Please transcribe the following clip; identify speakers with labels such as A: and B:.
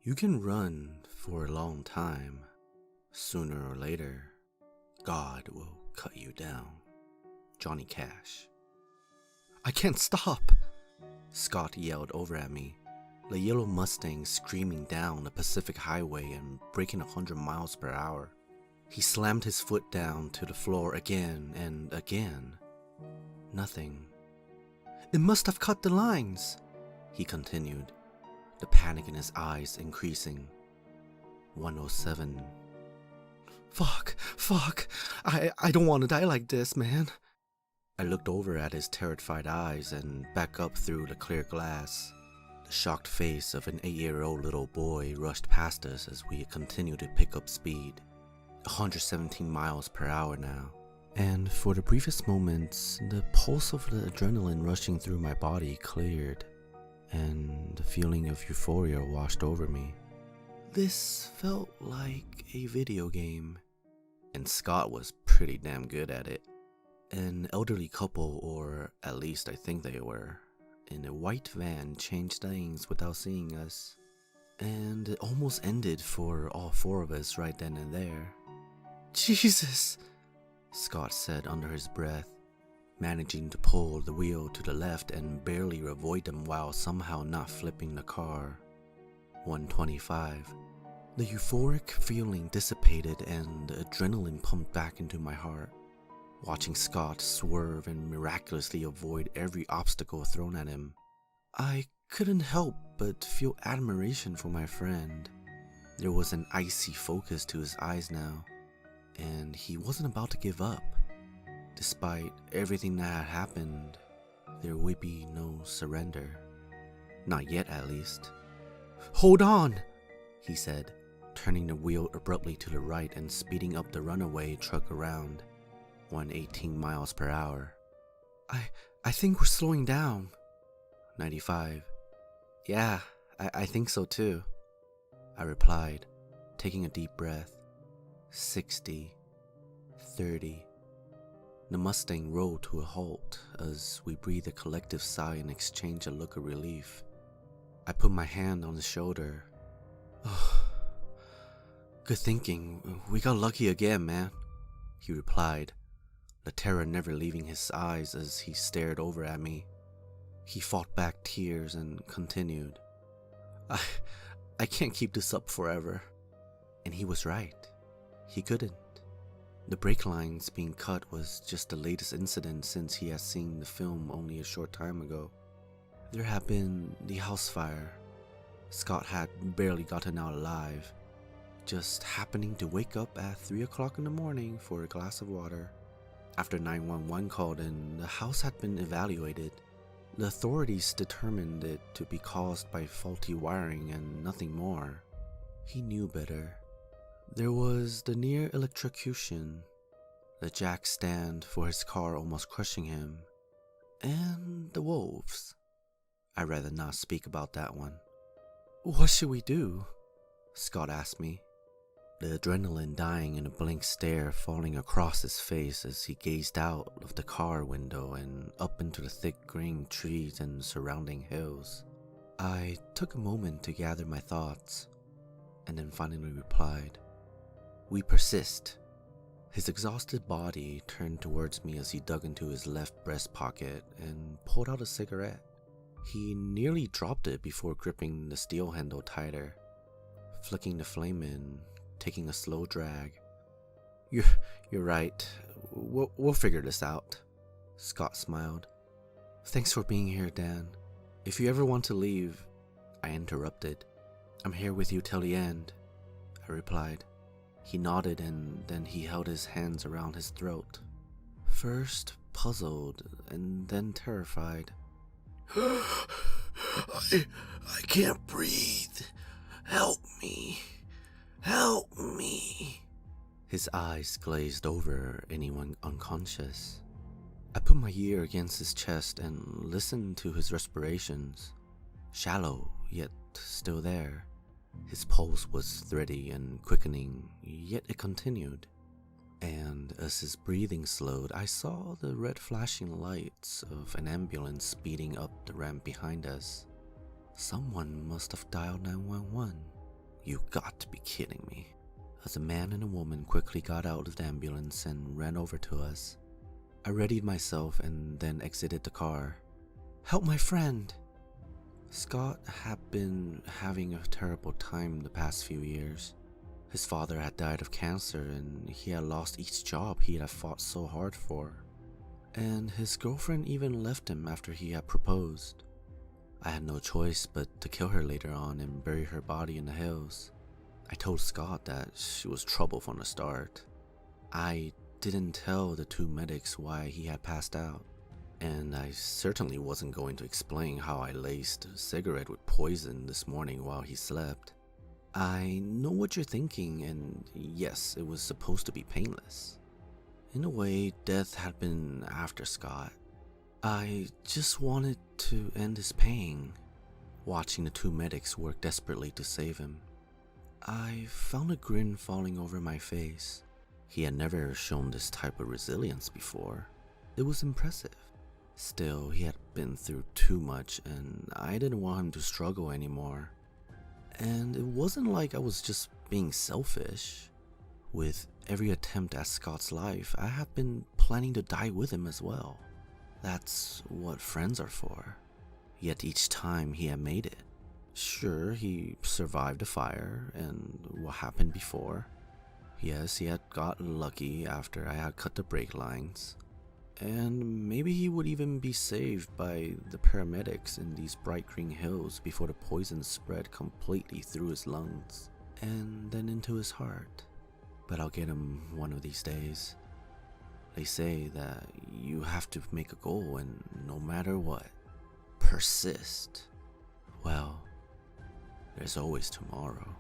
A: You can run for a long time. Sooner or later, God will cut you down. Johnny Cash. I can't stop! Scott yelled over at me, the yellow Mustang screaming down the Pacific Highway and breaking 100 miles per hour. He slammed his foot down to the floor again and again. Nothing. It must have cut the lines, he continued, the panic in his eyes increasing. 107. Fuck. I don't want to die like this, man. I looked over at his terrified eyes and back up through the clear glass. The shocked face of an 8-year-old little boy rushed past us as we continued to pick up speed. 117 miles per hour now. And for the briefest moments, the pulse of the adrenaline rushing through my body cleared, and the feeling of euphoria washed over me. This felt like a video game, and Scott was pretty damn good at it. An elderly couple, or at least I think they were, in a white van changed lanes without seeing us, and it almost ended for all four of us right then and there. Jesus, Scott said under his breath, managing to pull the wheel to the left and barely avoid them while somehow not flipping the car. 125. The euphoric feeling dissipated and the adrenaline pumped back into my heart. Watching Scott swerve and miraculously avoid every obstacle thrown at him, I couldn't help but feel admiration for my friend. There was an icy focus to his eyes now, and he wasn't about to give up. Despite everything that had happened, there would be no surrender. Not yet, at least. Hold on, he said, turning the wheel abruptly to the right and speeding up the runaway truck around. 118 miles per hour. I think we're slowing down. 95. Yeah, I think so too, I replied, taking a deep breath. 60. 30. The Mustang rolled to a halt as we breathed a collective sigh and exchanged a look of relief. I put my hand on his shoulder. Oh, good thinking. We got lucky again, man, he replied, the terror never leaving his eyes as he stared over at me. He fought back tears and continued. I can't keep this up forever. And he was right. He couldn't. The brake lines being cut was just the latest incident since he had seen the film only a short time ago. There had been the house fire. Scott had barely gotten out alive, just happening to wake up at 3 o'clock in the morning for a glass of water. After 911 called in, the house had been evaluated. The authorities determined it to be caused by faulty wiring and nothing more. He knew better. There was the near electrocution, the jack stand for his car almost crushing him, and the wolves. I'd rather not speak about that one. What should we do? Scott asked me, the adrenaline dying in a blank stare falling across his face as he gazed out of the car window and up into the thick green trees and surrounding hills. I took a moment to gather my thoughts, and then finally replied, We persist. His exhausted body turned towards me as he dug into his left breast pocket and pulled out a cigarette. He nearly dropped it before gripping the steel handle tighter, flicking the flame in, taking a slow drag. You're right. We'll figure this out. Scott smiled. Thanks for being here, Dan. If you ever want to leave, I interrupted. I'm here with you till the end, I replied. He nodded and then he held his hands around his throat. First puzzled and then terrified. I can't breathe. Help me. Help me. His eyes glazed over anyone unconscious. I put my ear against his chest and listened to his respirations. Shallow, yet still there. His pulse was thready and quickening, yet it continued. And as his breathing slowed, I saw the red flashing lights of an ambulance speeding up the ramp behind us. Someone must have dialed 911. You got to be kidding me. As a man and a woman quickly got out of the ambulance and ran over to us, I readied myself and then exited the car. Help my friend! Scott had been having a terrible time the past few years. His father had died of cancer and he had lost each job he had fought so hard for. And his girlfriend even left him after he had proposed. I had no choice but to kill her later on and bury her body in the hills. I told Scott that she was trouble from the start. I didn't tell the two medics why he had passed out. And I certainly wasn't going to explain how I laced a cigarette with poison this morning while he slept. I know what you're thinking, and yes, it was supposed to be painless. In a way, death had been after Scott. I just wanted to end his pain, watching the two medics work desperately to save him. I found a grin falling over my face. He had never shown this type of resilience before. It was impressive. Still, he had been through too much and I didn't want him to struggle anymore. And it wasn't like I was just being selfish. With every attempt at Scott's life, I had been planning to die with him as well. That's what friends are for. Yet each time he had made it. Sure, he survived a fire and what happened before. Yes, he had got lucky after I had cut the brake lines. And maybe he would even be saved by the paramedics in these bright green hills before the poison spread completely through his lungs and then into his heart. But I'll get him one of these days. They say that you have to make a goal and no matter what, persist. Well, there's always tomorrow.